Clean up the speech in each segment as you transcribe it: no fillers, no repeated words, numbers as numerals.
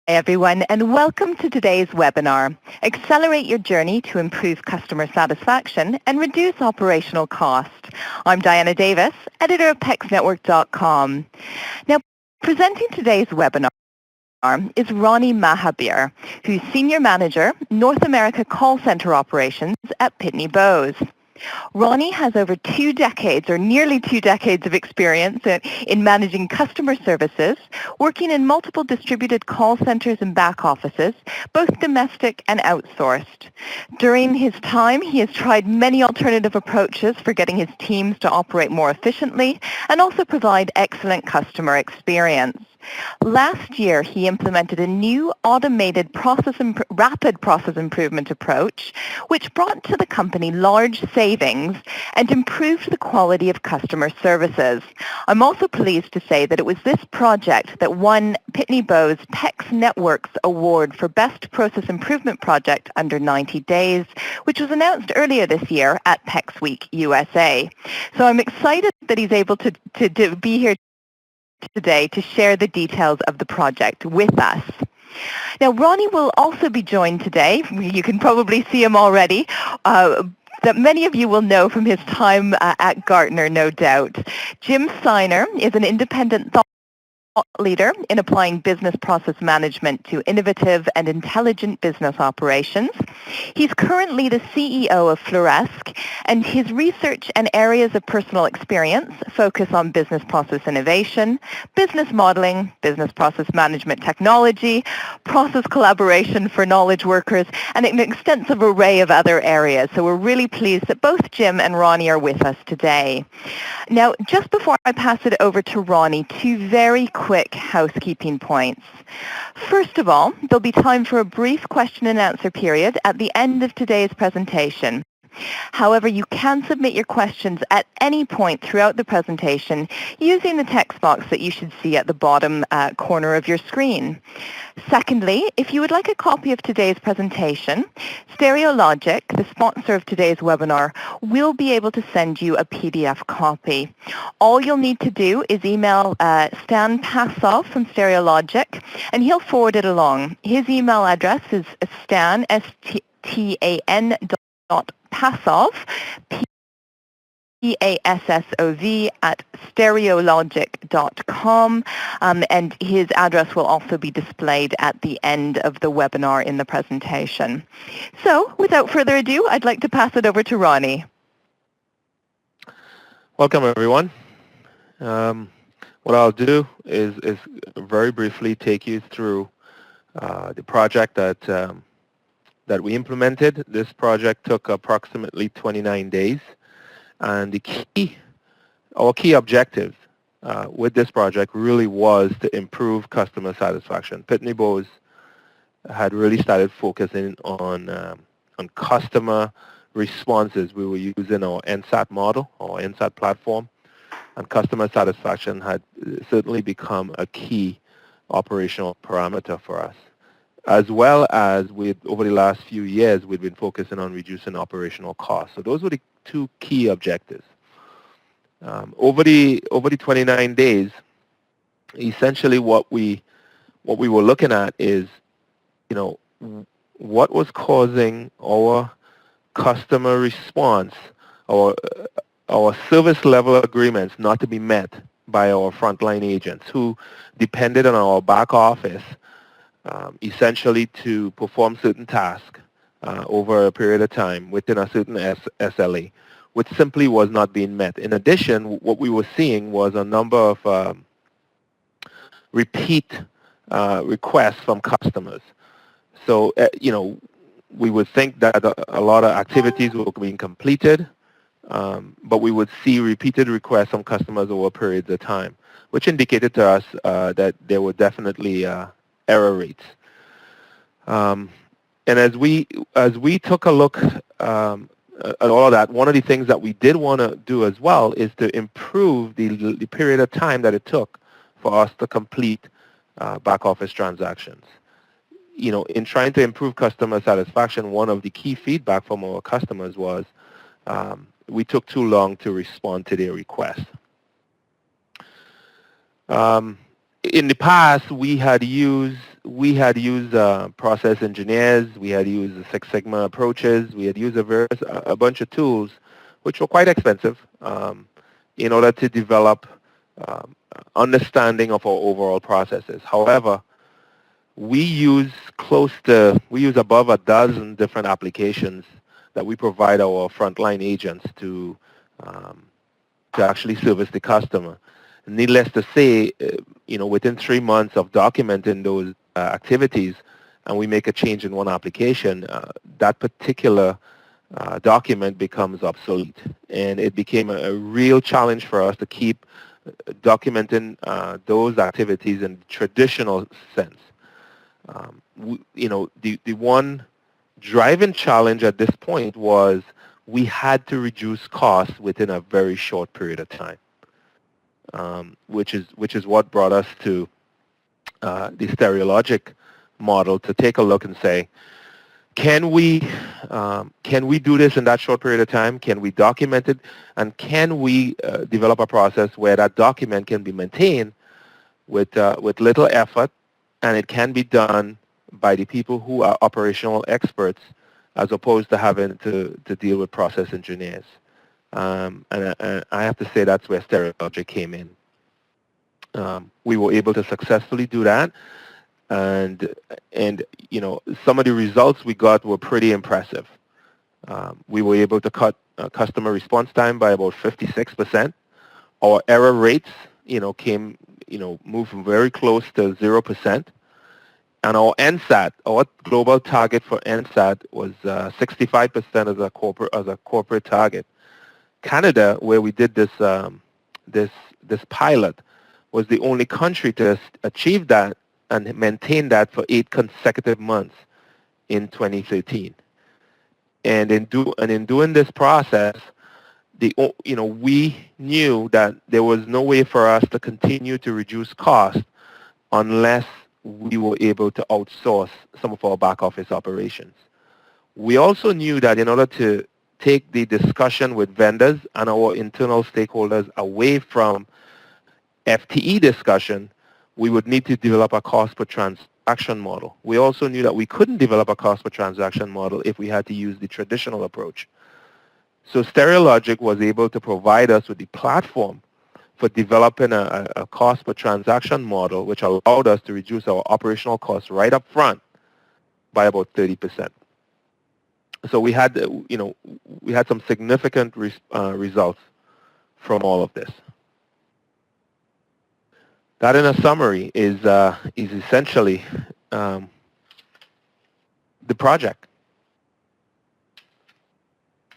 Hi everyone, and welcome to today's webinar, Accelerate Your Journey to Improve Customer Satisfaction and Reduce Operational Cost. I'm Diana Davis, editor of PEXNetwork.com. Now, presenting today's webinar is Ronnie Mahabier, who's Senior Manager, North America Call Center Operations at Pitney Bowes. Ronnie has over 2 decades, or nearly 2 decades of experience in managing customer services, working in multiple distributed call centers and back offices, both domestic and outsourced. During his time, he has tried many alternative approaches for getting his teams to operate more efficiently and also provide excellent customer experience. Last year, he implemented a new automated rapid process improvement approach, which brought to the company large savings and improved the quality of customer services. I'm also pleased to say that it was this project that won Pitney Bowes PEX Network's award for Best Process Improvement Project under 90 days, which was announced earlier this year at PEX Week USA. So I'm excited that he's able to be here today to share the details of the project with us. Now, Ronnie will also be joined today. You can probably see him already. That many of you will know from his time at Gartner, no doubt. Jim Sinur is an independent thought leader in applying business process management to innovative and intelligent business operations. He's currently the CEO of Fluresque, and his research and areas of personal experience focus on business process innovation, business modeling, business process management technology, process collaboration for knowledge workers, and an extensive array of other areas. So we're really pleased that both Jim and Ronnie are with us today. Now, just before I pass it over to Ronnie, 2 very quick housekeeping points. First of all, there'll be time for a brief question and answer period at the end of today's presentation. However, you can submit your questions at any point throughout the presentation using the text box that you should see at the bottom corner of your screen. Secondly, if you would like a copy of today's presentation, StereoLOGIC, the sponsor of today's webinar, will be able to send you a PDF copy. All you'll need to do is email Stan Passoff from StereoLOGIC, and he'll forward it along. His email address is stan, S-T-A-N Passoff, P-A-S-S-O-V at StereoLOGIC.com, and his address will also be displayed at the end of the webinar in the presentation. So, without further ado, I'd like to pass it over to Ronnie. Welcome, everyone. What I'll do is very briefly take you through the project that we implemented. This project took approximately 29 days. And our key objective with this project really was to improve customer satisfaction. Pitney Bowes had really started focusing on customer responses. We were using our NSAT model, our NSAT platform, and customer satisfaction had certainly become a key operational parameter for us. As well as over the last few years, we've been focusing on reducing operational costs. So those were the 2 key objectives. Over the 29 days, essentially what we were looking at is, what was causing our customer response, our service level agreements not to be met by our frontline agents who depended on our back office essentially to perform certain tasks over a period of time within a certain SLA, which simply was not being met. In addition, what we were seeing was a number of repeat requests from customers. So, we would think that a lot of activities were being completed, but we would see repeated requests from customers over periods of time, which indicated to us that there were definitely error rates. And as we took a look at all of that, one of the things that we did want to do as well is to improve the period of time that it took for us to complete back office transactions. In trying to improve customer satisfaction, one of the key feedback from our customers was we took too long to respond to their requests. in the past, we had used process engineers, we had used the Six Sigma approaches, we had used a bunch of tools, which were quite expensive, in order to develop understanding of our overall processes. However, we use above a dozen different applications that we provide our frontline agents to actually service the customer. Needless to say, within 3 months of documenting those activities, and we make a change in one application, that particular document becomes obsolete. And it became a real challenge for us to keep documenting those activities in the traditional sense. The one driving challenge at this point was we had to reduce costs within a very short period of time, which is what brought us to the StereoLOGIC model to take a look and say, can we do this in that short period of time? Can we document it? And can we develop a process where that document can be maintained with little effort, and it can be done by the people who are operational experts as opposed to having to deal with process engineers? And I have to say that's where StereoLOGIC came in. We were able to successfully do that, and some of the results we got were pretty impressive. We were able to cut customer response time by about 56%. Our error rates, moved from very close to 0%. And our NSAT, our global target for NSAT was 65% as a corporate target. Canada, where we did this pilot, was the only country to achieve that and maintain that for 8 consecutive months in 2013. And in doing this process, we knew that there was no way for us to continue to reduce costs unless we were able to outsource some of our back office operations. We also knew that in order to take the discussion with vendors and our internal stakeholders away from FTE discussion, we would need to develop a cost per transaction model. We also knew that we couldn't develop a cost per transaction model if we had to use the traditional approach. So StereoLOGIC was able to provide us with the platform for developing a cost per transaction model, which allowed us to reduce our operational costs right up front by about 30%. So we had some significant results from all of this. That, in a summary, is essentially the project.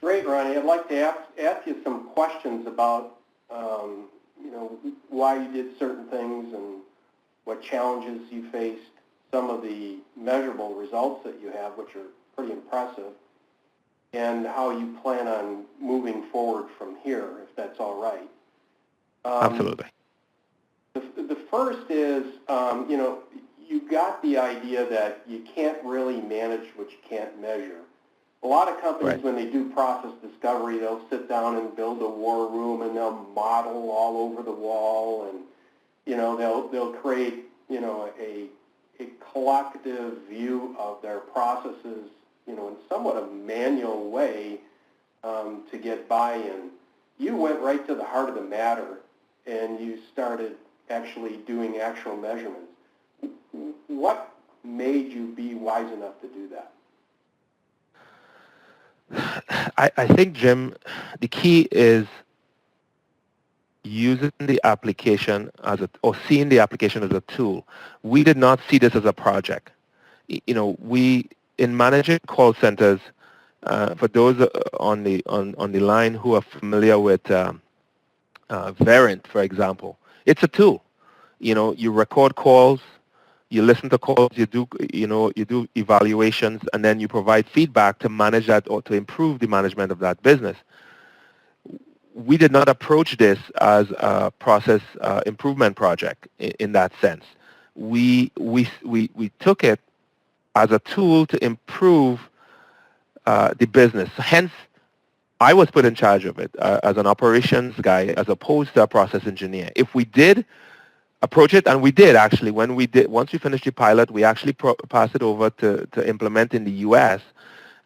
Great, Ronnie. I'd like to ask you some questions about why you did certain things and what challenges you faced, some of the measurable results that you have, which are pretty impressive, and how you plan on moving forward from here, if that's all right. Absolutely. The first is, you got the idea that you can't really manage what you can't measure. A lot of companies, right, when they do process discovery, they'll sit down and build a war room, and they'll model all over the wall, and they'll create a collective view of their processes, in somewhat a manual way to get buy-in. You went right to the heart of the matter, and you started actually doing actual measurements. What made you be wise enough to do that? I think, Jim, the key is using the application or seeing the application as a tool. We did not see this as a project. We, in managing call centers, for those on the line who are familiar with Verint, for example, it's a tool. You record calls, you listen to calls, you do evaluations, and then you provide feedback to manage that or to improve the management of that business. We did not approach this as a process improvement project in that sense. We took it as a tool to improve the business. Hence, I was put in charge of it as an operations guy as opposed to a process engineer. If we did approach it, and we did actually. Once we finished the pilot, we actually passed it over to implement in the U.S.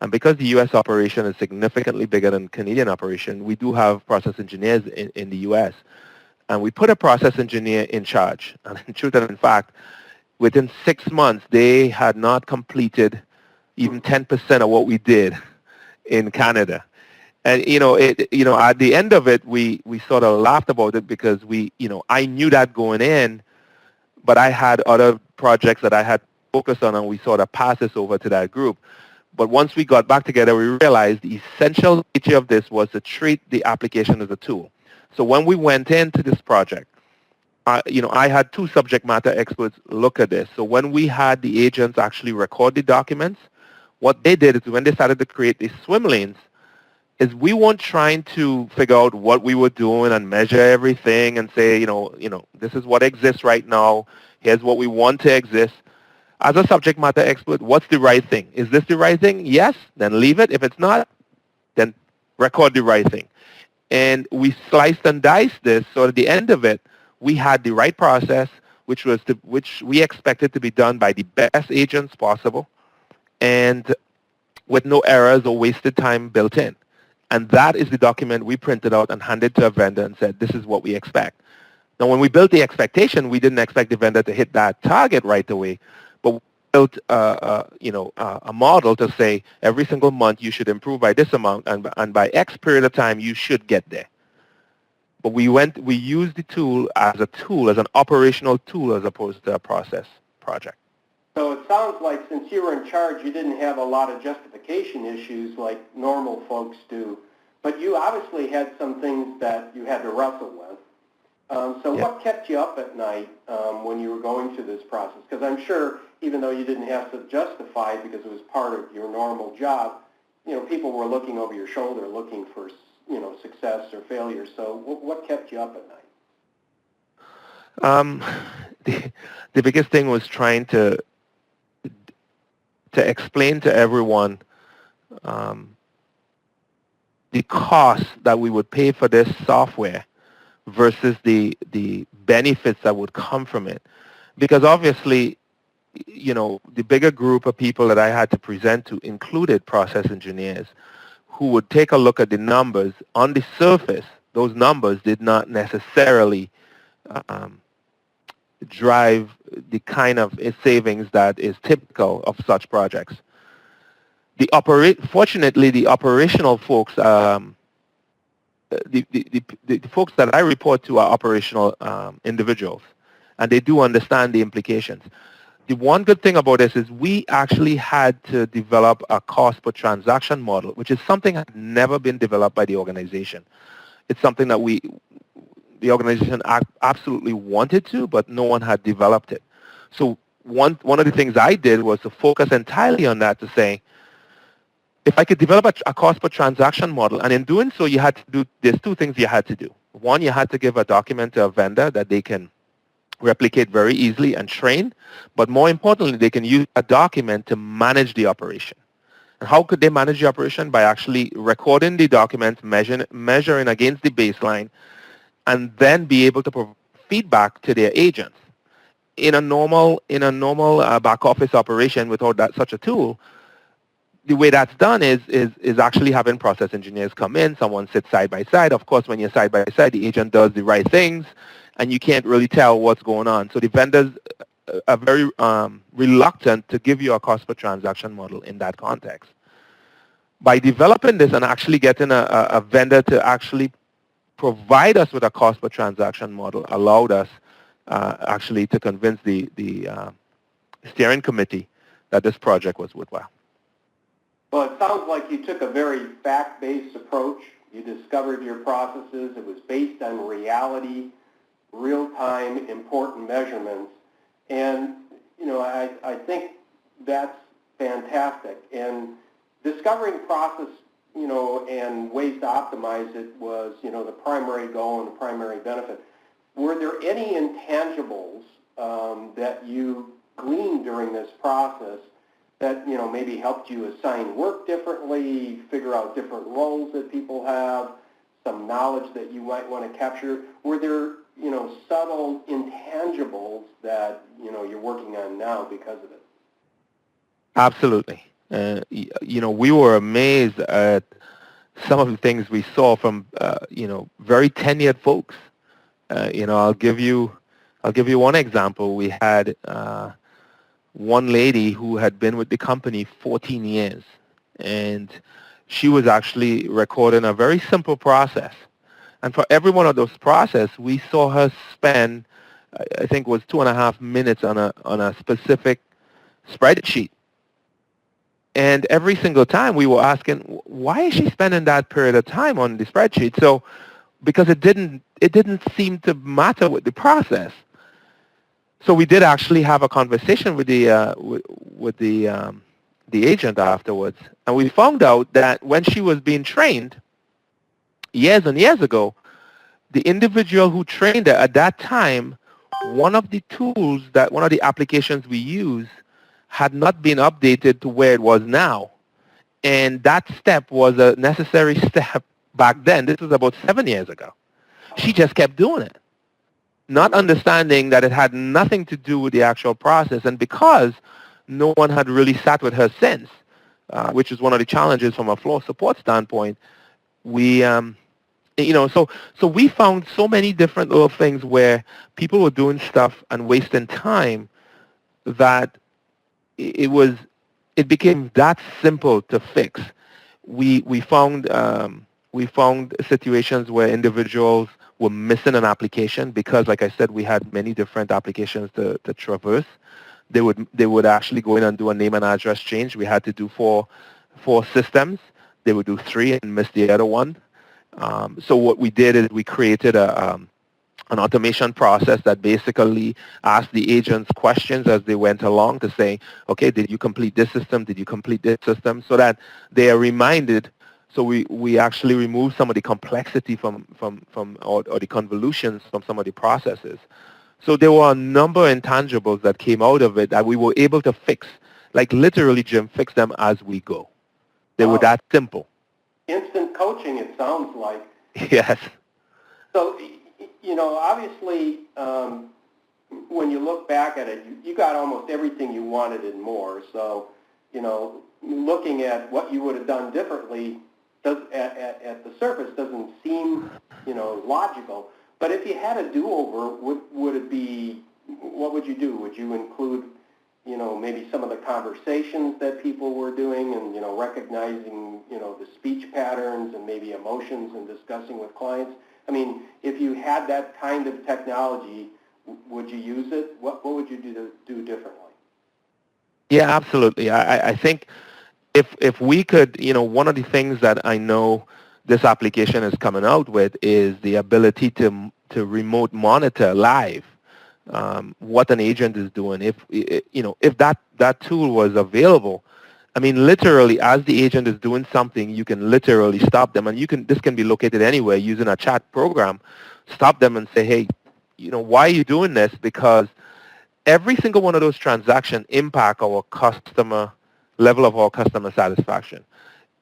And because the U.S. operation is significantly bigger than Canadian operation, we do have process engineers in the U.S. And we put a process engineer in charge. And in truth and in fact, within 6 months, they had not completed even 10% of what we did in Canada. And at the end of it, we sort of laughed about it because I knew that going in, but I had other projects that I had focused on, and we sort of passed this over to that group. But once we got back together, we realized the essential feature of this was to treat the application as a tool. So when we went into this project, I had 2 subject matter experts look at this. So when we had the agents actually record the documents, what they did is when they started to create these swim lanes, is we weren't trying to figure out what we were doing and measure everything and say, this is what exists right now. Here's what we want to exist. As a subject matter expert, what's the right thing? Is this the right thing? Yes, then leave it. If it's not, then record the right thing. And we sliced and diced this, so at the end of it, we had the right process, which we expected to be done by the best agents possible, and with no errors or wasted time built in. And that is the document we printed out and handed to a vendor and said, this is what we expect. Now, when we built the expectation, we didn't expect the vendor to hit that target right away, but we built a model to say every single month you should improve by this amount, and by X period of time you should get there. But we used the tool, as an operational tool as opposed to a process project. So it sounds like since you were in charge, you didn't have a lot of justification issues like normal folks do, but you obviously had some things that you had to wrestle with. What kept you up at night when you were going through this process? Because I'm sure even though you didn't have to justify it because it was part of your normal job, people were looking over your shoulder looking for, success or failure. So what kept you up at night? The biggest thing was trying to explain to everyone the cost that we would pay for this software versus the benefits that would come from it. Because obviously, the bigger group of people that I had to present to included process engineers who would take a look at the numbers. On the surface, those numbers did not necessarily drive the kind of savings that is typical of such projects. Fortunately, the operational folks, the folks that I report to are operational individuals, and they do understand the implications. The one good thing about this is we actually had to develop a cost per transaction model, which is something that had never been developed by the organization. It's something that the organization absolutely wanted to, but no one had developed it. So one of the things I did was to focus entirely on that, to say, if I could develop a cost per transaction model, and in doing so, there's 2 things you had to do. One, you had to give a document to a vendor that they can replicate very easily and train, but more importantly, they can use a document to manage the operation. And how could they manage the operation? By actually recording the documents, measuring against the baseline, and then be able to provide feedback to their agents. In a normal back office operation without such a tool, the way that's done is actually having process engineers come in, someone sits side by side. Of course, when you're side by side, the agent does the right things, and you can't really tell what's going on. So the vendors are very reluctant to give you a cost per transaction model in that context. By developing this and actually getting a vendor to actually provide us with a cost per transaction model allowed us actually to convince the steering committee that this project was worthwhile. Well, it sounds like you took a very fact-based approach. You discovered your processes. It was based on reality, real-time, important measurements. And, I think that's fantastic. And discovering process, and ways to optimize it was, the primary goal and the primary benefit. Were there any intangibles that you gleaned during this process that, maybe helped you assign work differently, figure out different roles that people have, some knowledge that you might want to capture? Were there, subtle intangibles that, you're working on now because of it. Absolutely. We were amazed at some of the things we saw from, very tenured folks. I'll give you one example. We had one lady who had been with the company 14 years, and she was actually recording a very simple process. And for every one of those processes, we saw her spend, I think it was 2.5 minutes on a specific spreadsheet. And every single time we were asking, why is she spending that period of time on the spreadsheet? So, because it didn't seem to matter with the process. So we did actually have a conversation with the agent afterwards, and we found out that when she was being trained years and years ago, the individual who trained her at that time, one of the applications we use had not been updated to where it was now. And that step was a necessary step back then. This was about 7 years ago. She just kept doing it, not understanding that it had nothing to do with the actual process. And because no one had really sat with her since, which is one of the challenges from a floor support standpoint, we, so we found so many different little things where people were doing stuff and wasting time that it became that simple to fix. We found situations where individuals were missing an application because, like I said, we had many different applications to traverse. They would actually go in and do a name and address change. We had to do four systems. They would do 3 and miss the other one. So what we did is we created an automation process that basically asked the agents questions as they went along to say, okay, did you complete this system? Did you complete this system? So that they are reminded. So we actually remove some of the complexity from or the convolutions from some of the processes. So there were a number of intangibles that came out of it that we were able to fix, like literally, Jim, fix them as we go. They were that simple. Instant coaching, it sounds like. Yes. So, obviously, when you look back at it, you got almost everything you wanted and more. So, looking at what you would have done differently at the surface doesn't seem, logical. But if you had a do-over, would it be, what would you do? Would you include, maybe some of the conversations that people were doing and, recognizing, the speech patterns and maybe emotions and discussing with clients? I mean, if you had that kind of technology, would you use it? What would you do differently? Yeah, absolutely. I think if we could, one of the things that I know this application is coming out with is the ability to remote monitor live what an agent is doing. If that tool was available, I mean, literally, as the agent is doing something, you can literally stop them, and this can be located anywhere using a chat program. Stop them and say, hey, why are you doing this? Because every single one of those transactions impact our level of our customer satisfaction.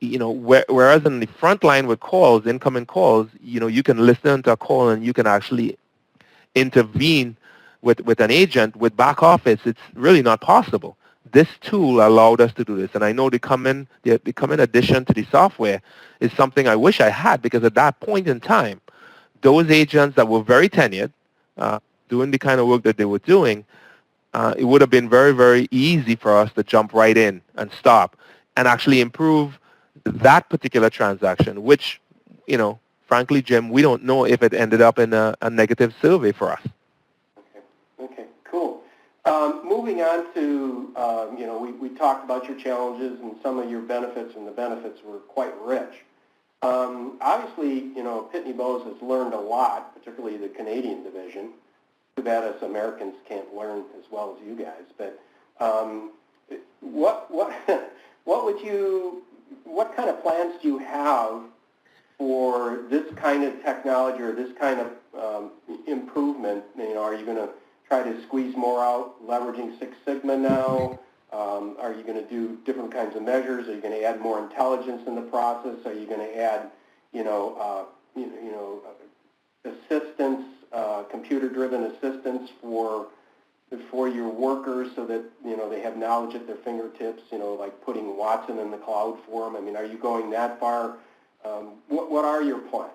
Whereas in the front line with calls, incoming calls, you can listen to a call and you can actually intervene with an agent. With back office, it's really not possible. This tool allowed us to do this, and I know the coming addition to the software is something I wish I had, because at that point in time, those agents that were very tenured, doing the kind of work that they were doing, it would have been very, very easy for us to jump right in and stop and actually improve that particular transaction, which, frankly, Jim, we don't know if it ended up in a negative survey for us. Okay, cool. Moving on to, we talked about your challenges and some of your benefits, and the benefits were quite rich. Obviously, Pitney Bowes has learned a lot, particularly the Canadian division. Too bad us Americans can't learn as well as you guys. But what kind of plans do you have for this kind of technology or this kind of improvement? Are you going to try to squeeze more out, leveraging Six Sigma now? Are you going to do different kinds of measures? Are you going to add more intelligence in the process? Are you going to add, assistance computer-driven assistance for your workers so that, they have knowledge at their fingertips, like putting Watson in the cloud for them? I mean, are you going that far? What are your plans?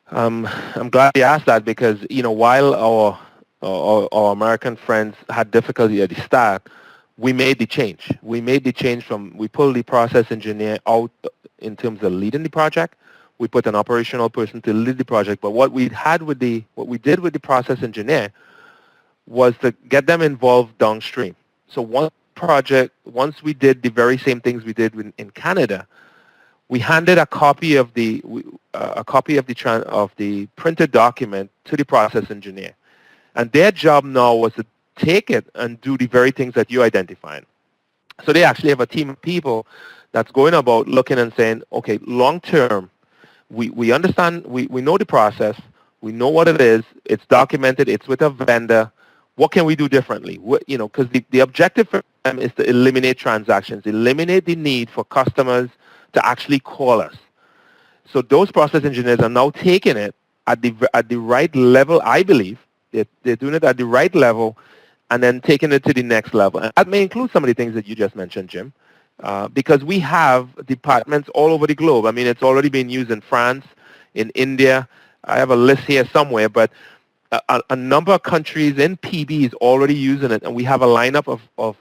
I'm glad you asked that because, while our American friends had difficulty at the start, we made the change. We made the change we pulled the process engineer out in terms of leading the project. We put an operational person to lead the project. But what we did with the process engineer was to get them involved downstream. So once we did the very same things we did in Canada, we handed a copy of the printed document to the process engineer, and their job now was to take it and do the very things that you identified. So they actually have a team of people that's going about looking and saying, okay, long term, we understand, we know the process, we know what it is, it's documented, it's with a vendor. What can we do differently? Because the objective for them is to eliminate transactions, eliminate the need for customers to actually call us. So those process engineers are now taking it at the right level, I believe. They're doing it at the right level and then taking it to the next level. And that may include some of the things that you just mentioned, Jim, because we have departments all over the globe. I mean, it's already been used in France, in India. I have a list here somewhere, but a number of countries in PB is already using it, and we have a lineup of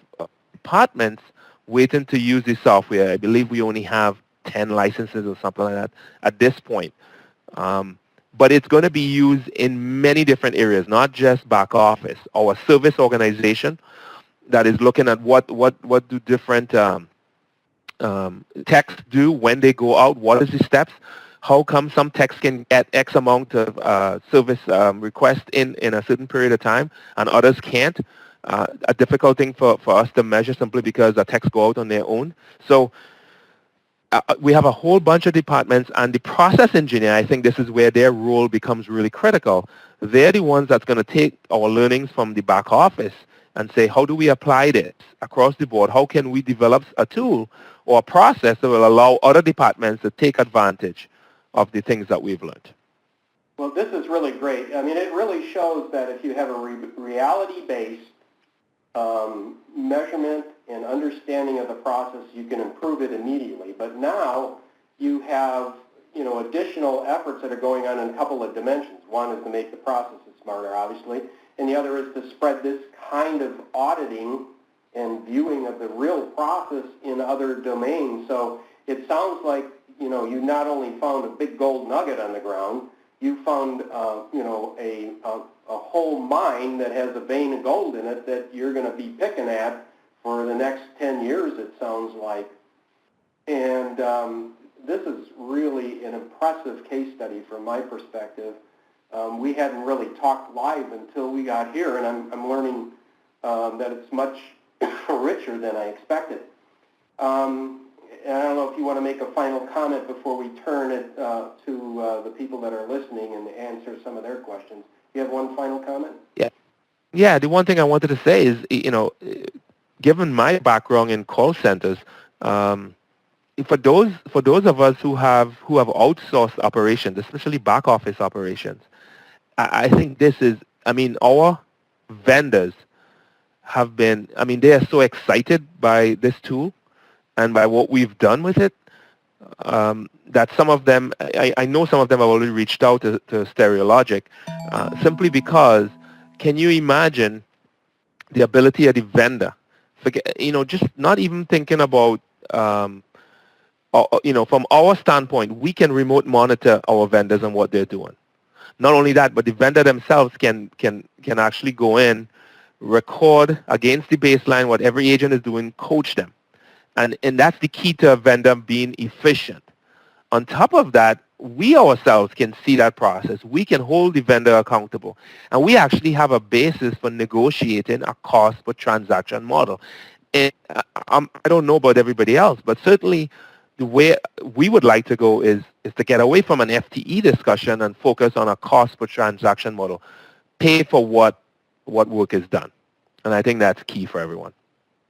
departments waiting to use the software. I believe we only have 10 licenses or something like that at this point. But it's going to be used in many different areas, not just back office. Our service organization that is looking at what do different techs do when they go out, what is the steps, how come some techs can get X amount of service requests in a certain period of time and others can't. A difficult thing for us to measure simply because the techs go out on their own. So we have a whole bunch of departments, and the process engineer, I think this is where their role becomes really critical. They're the ones that's going to take our learnings from the back office and say, how do we apply this across the board? How can we develop a tool or a process that will allow other departments to take advantage of the things that we've learned? Well, this is really great. I mean, it really shows that if you have a reality-based measurement and understanding of the process, you can improve it immediately. But now you have, additional efforts that are going on in a couple of dimensions. One is to make the processes smarter, obviously, and the other is to spread this kind of auditing and viewing of the real process in other domains. So it sounds like, you not only found a big gold nugget on the ground, you found, a whole mine that has a vein of gold in it that you're going to be picking at for the next 10 years, it sounds like. And this is really an impressive case study from my perspective. We hadn't really talked live until we got here, and I'm learning that it's much richer than I expected. And I don't know if you want to make a final comment before we turn it to the people that are listening and answer some of their questions. You have one final comment? Yeah. The one thing I wanted to say is, given my background in call centers, for those of us who have outsourced operations, especially back office operations, I think this is, our vendors have been, they are so excited by this tool and by what we've done with it, that some of them, I know some of them have already reached out to StereoLOGIC, simply because, can you imagine the ability of the vendor, just not even thinking about, from our standpoint, we can remote monitor our vendors and what they're doing. Not only that, but the vendor themselves can actually go in, record against the baseline what every agent is doing, coach them. And that's the key to a vendor being efficient. On top of that, we ourselves can see that process. We can hold the vendor accountable. And we actually have a basis for negotiating a cost per transaction model. And I don't know about everybody else, but certainly the way we would like to go is to get away from an FTE discussion and focus on a cost per transaction model. Pay for what work is done. And I think that's key for everyone.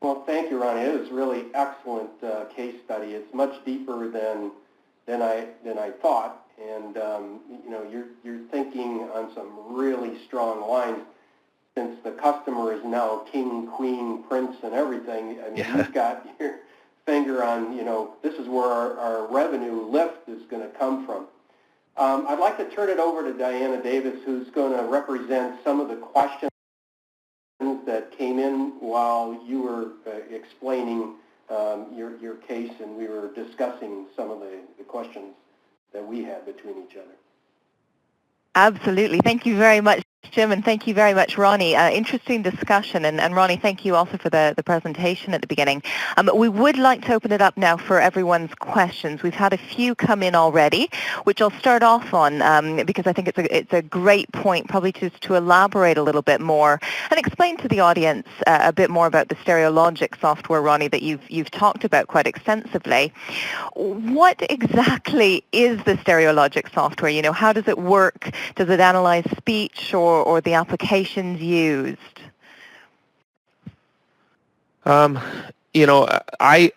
Well, thank you, Ronnie. It was really excellent case study. It's much deeper than I thought, And you know, you're thinking on some really strong lines. Since the customer is now king, queen, prince, and everything, I mean, Yeah. you've got your finger on, you know, this is where our revenue lift is going to come from. I'd like to turn it over to Diana Davis, who's going to represent some of the questions that came in while you were explaining your case, and we were discussing some of the questions that we had between each other. Absolutely. Thank you very much, Jim, and thank you very much, Ronnie. Interesting discussion, and Ronnie, thank you also for the presentation at the beginning. We would like to open it up now for everyone's questions. We've had a few come in already, which I'll start off on because I think it's a great point, probably just to elaborate a little bit more and explain to the audience a bit more about the StereoLOGIC software, Ronnie, that you've talked about quite extensively. What exactly is the StereoLOGIC software? You know, how does it work? Does it analyze speech or the applications used? You know, I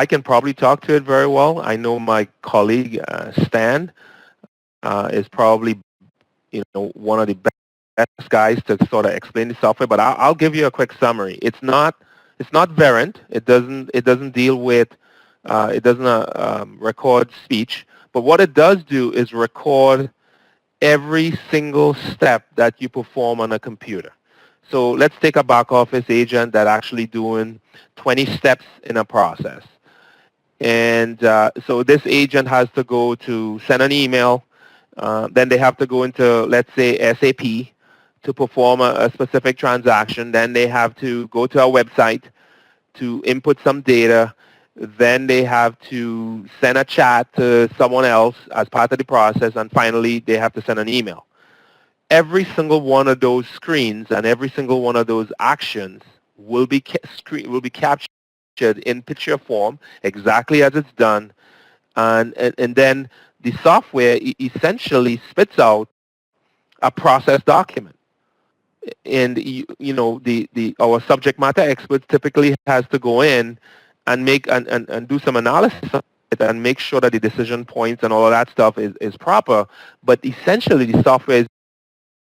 can probably talk to it very well. I know my colleague Stan is probably, you know, one of the best guys to sort of explain the software. But I'll give you a quick summary. It's not Verint. It doesn't deal with it doesn't record speech. But what it does do is record every single step that you perform on a computer. So let's take a back office agent that actually doing 20 steps in a process. And so this agent has to go to send an email. Then they have to go into, let's say, SAP to perform a specific transaction. Then they have to go to our website to input some data. Then they have to send a chat to someone else as part of the process, and finally they have to send an email. Every single one of those screens and every single one of those actions will be captured in picture form exactly as it's done, and then the software essentially spits out a process document. And you know, our subject matter experts typically has to go in and make and do some analysis of it and make sure that the decision points and all of that stuff is proper. But essentially, the software is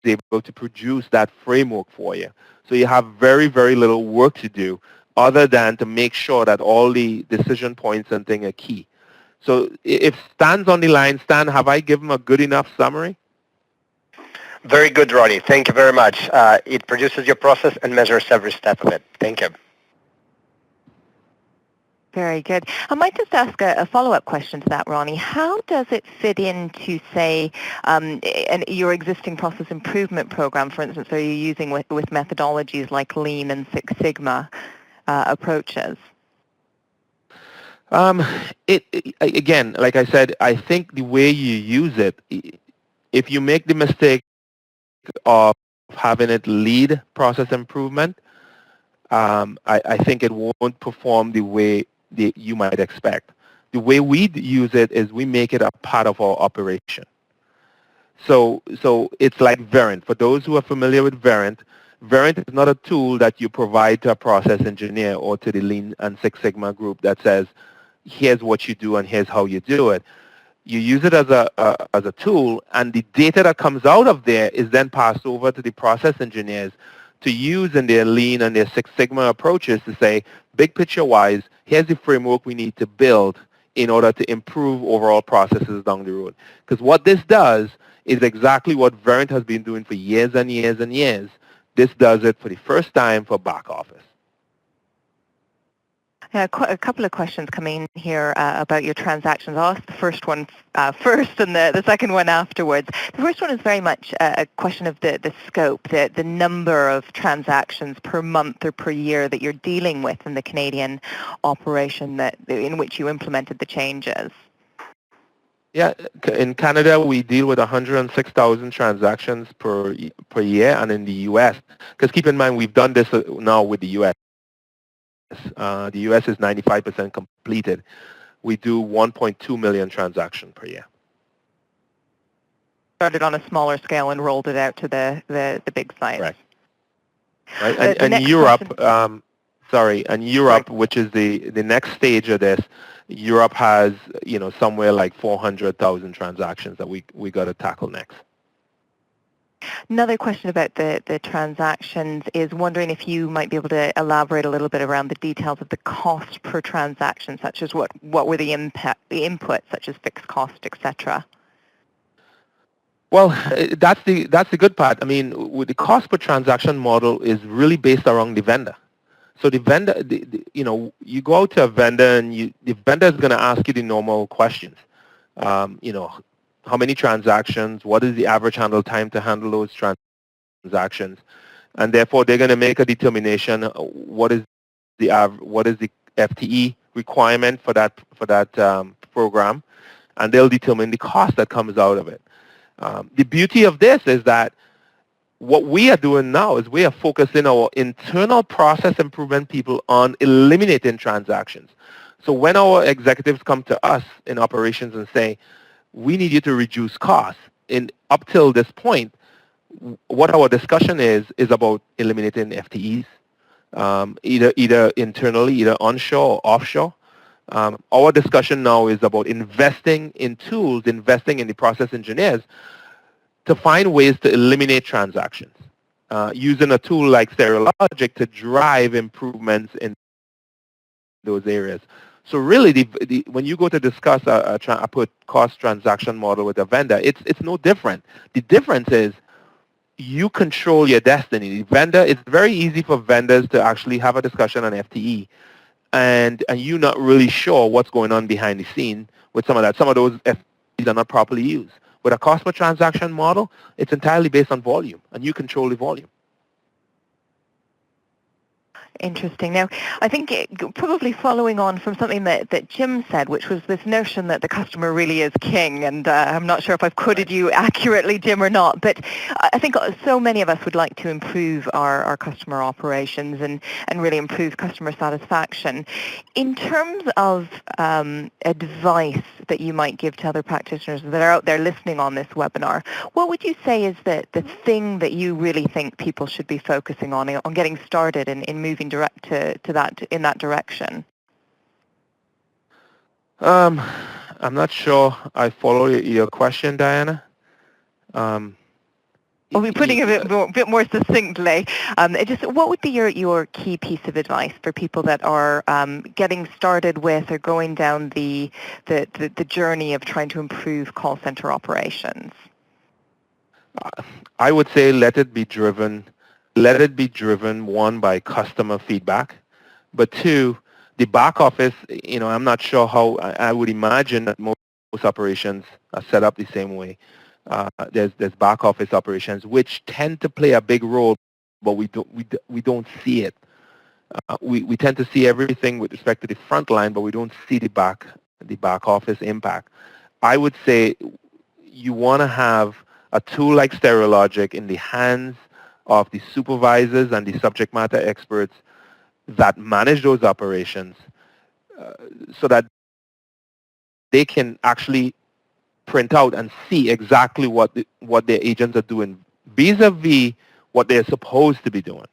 able to produce that framework for you. So you have very, very little work to do other than to make sure that all the decision points and things are key. So if Stan's on the line, Stan, have I given a good enough summary? Very good, Ronnie. Thank you very much. It produces your process and measures every step of it. Thank you. Very good. I might just ask a follow-up question to that, Ronnie. How does it fit into, say, your existing process improvement program, for instance? Are you using with methodologies like Lean and Six Sigma approaches? Again, like I said, I think the way you use it, if you make the mistake of having it lead process improvement, I think it won't perform the way you might expect. The way we use it is we make it a part of our operation. So it's like Verint. For those who are familiar with Verint, Verint is not a tool that you provide to a process engineer or to the Lean and Six Sigma group that says, here's what you do and here's how you do it. You use it as a tool, and the data that comes out of there is then passed over to the process engineers to use in their Lean and their Six Sigma approaches to say, big picture-wise, here's the framework we need to build in order to improve overall processes down the road. Because what this does is exactly what Verint has been doing for years and years and years. This does it for the first time for back office. Yeah, a couple of questions coming here about your transactions. I'll ask the first one first and the second one afterwards. The first one is very much a question of the scope, the number of transactions per month or per year that you're dealing with in the Canadian operation in which you implemented the changes. Yeah, in Canada, we deal with 106,000 transactions per year, and in the U.S., because keep in mind, we've done this now with the U.S. The U.S. is 95% completed. We do 1.2 million transactions per year. Started on a smaller scale and rolled it out to the big sites. Right. And Europe, Europe, which is the next stage of this, Europe has, somewhere like 400,000 transactions that we got to tackle next. Another question about the transactions is wondering if you might be able to elaborate a little bit around the details of the cost per transaction, such as what were the inputs, such as fixed cost, etc. Well, that's the good part. I mean, with the cost per transaction model is really based around the vendor. So the vendor, you go out to a vendor and the vendor is going to ask you the normal questions. How many transactions? What is the average handle time to handle those transactions? And therefore, they're going to make a determination. What is the FTE requirement for that program, and they'll determine the cost that comes out of it. The beauty of this is that what we are doing now is we are focusing our internal process improvement people on eliminating transactions. So when our executives come to us in operations and say, we need you to reduce costs, up till this point, what our discussion is about eliminating FTEs, either internally, either onshore or offshore. Our discussion now is about investing in tools, investing in the process engineers to find ways to eliminate transactions, using a tool like StereoLOGIC to drive improvements in those areas. So really, when you go to discuss a cost transaction model with a vendor, it's no different. The difference is you control your destiny. The vendor, it's very easy for vendors to actually have a discussion on FTE, and you're not really sure what's going on behind the scene with some of that. Some of those FTEs are not properly used. With a cost per transaction model, it's entirely based on volume, and you control the volume. Interesting. Now, I think probably following on from something that Jim said, which was this notion that the customer really is king, and I'm not sure if I've quoted you accurately, Jim, or not, but I think so many of us would like to improve our customer operations and really improve customer satisfaction. In terms of advice that you might give to other practitioners that are out there listening on this webinar, what would you say is the thing that you really think people should be focusing on getting started in moving direct to that in that direction? I'm not sure I follow your question, Diana. I'll be putting it a bit more succinctly. Just what would be your key piece of advice for people that are getting started with or going down the journey of trying to improve call center operations? I would say let it be driven, one, by customer feedback, but two, the back office, I'm not sure how, I would imagine that most operations are set up the same way. There's back office operations which tend to play a big role, but we don't see it. We tend to see everything with respect to the front line, but we don't see the back office impact. I would say you want to have a tool like StereoLOGIC in the hands of the supervisors and the subject matter experts that manage those operations, so that they can actually print out and see exactly what their agents are doing vis-a-vis what they're supposed to be doing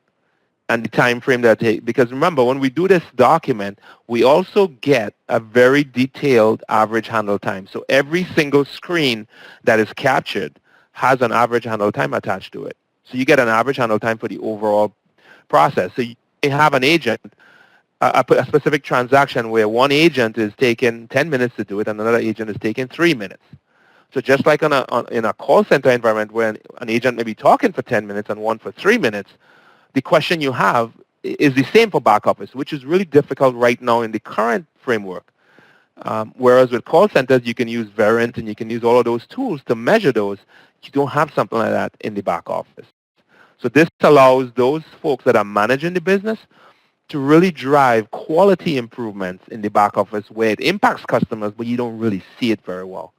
and the time frame that they, because remember, when we do this document, we also get a very detailed average handle time. So every single screen that is captured has an average handle time attached to it. So you get an average handle time for the overall process. So you have an agent, a specific transaction where one agent is taking 10 minutes to do it and another agent is taking 3 minutes. So just like in a call center environment where an agent may be talking for 10 minutes and one for 3 minutes, the question you have is the same for back office, which is really difficult right now in the current framework. Whereas with call centers, you can use Verint and you can use all of those tools to measure those. You don't have something like that in the back office. So this allows those folks that are managing the business to really drive quality improvements in the back office where it impacts customers, but you don't really see it very well.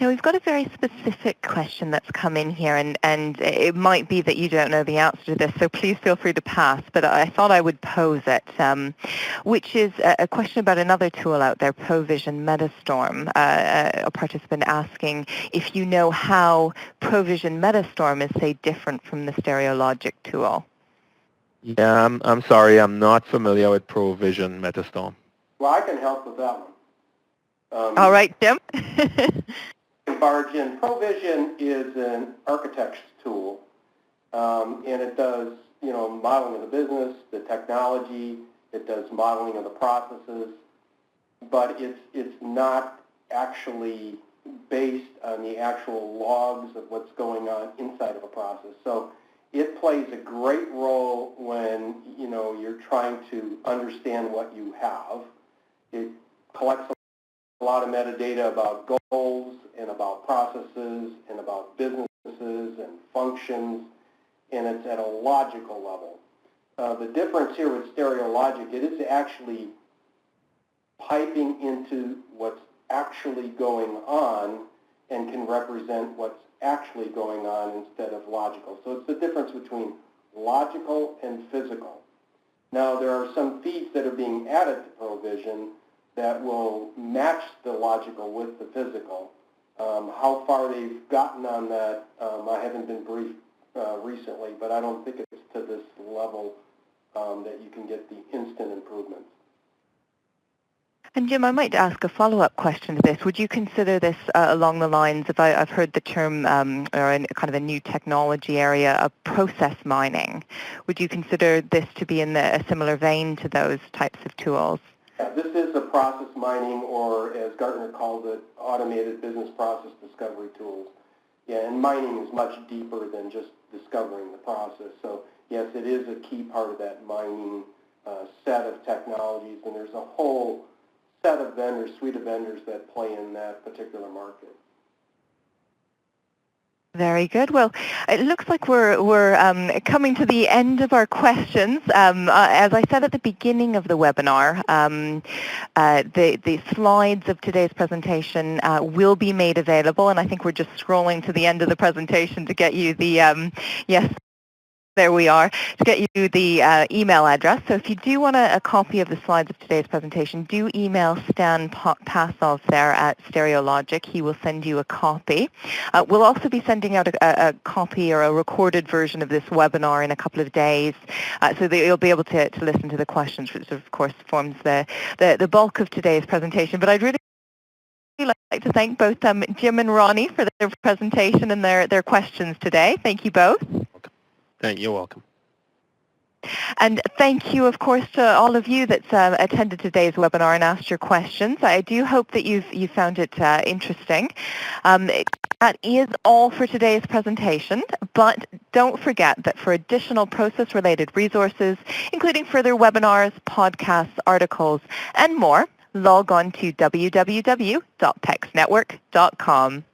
Now, we've got a very specific question that's come in here, and it might be that you don't know the answer to this, so please feel free to pass, but I thought I would pose it, which is a question about another tool out there, Provision Metastorm. A participant asking if you know how Provision Metastorm is, say, different from the StereoLOGIC tool. Yeah, I'm sorry, I'm not familiar with Provision Metastorm. Well, I can help with that one. All right, Jim. Barge in. Provision is an architect's tool, and it does, modeling of the business, the technology. It does modeling of the processes, but it's not actually based on the actual logs of what's going on inside of a process. So it plays a great role when, you're trying to understand what you have. It collects a lot of metadata about goals and about processes and about businesses and functions, and it's at a logical level. The difference here with StereoLOGIC, it is actually piping into what's actually going on and can represent what's actually going on instead of logical. So it's the difference between logical and physical. Now, there are some feeds that are being added to Provision that will match the logical with the physical. How far they've gotten on that, I haven't been briefed recently, but I don't think it's to this level that you can get the instant improvements. And Jim, I might ask a follow-up question to this. Would you consider this along the lines of, I've heard the term, or in kind of a new technology area, of process mining. Would you consider this to be in a similar vein to those types of tools? Yeah, this is a process mining, or as Gartner called it, automated business process discovery tools. Yeah, and mining is much deeper than just discovering the process. So yes, it is a key part of that mining set of technologies, and there's a whole set of vendors, suite of vendors that play in that particular market. Very good. Well, it looks like we're coming to the end of our questions. As I said at the beginning of the webinar, the slides of today's presentation will be made available, and I think we're just scrolling to the end of the presentation to get you the yes. There we are, to get you the email address. So if you do want a copy of the slides of today's presentation, do email Stan Pasov there at StereoLOGIC. He will send you a copy. We'll also be sending out a copy or a recorded version of this webinar in a couple of days, so that you'll be able to listen to the questions, which of course forms the bulk of today's presentation. But I'd really like to thank both Jim and Ronnie for their presentation and their questions today. Thank you both. You're welcome. And thank you, of course, to all of you that's attended today's webinar and asked your questions. I do hope that you found it interesting. That is all for today's presentation, but don't forget that for additional process-related resources, including further webinars, podcasts, articles, and more, log on to www.pexnetwork.com.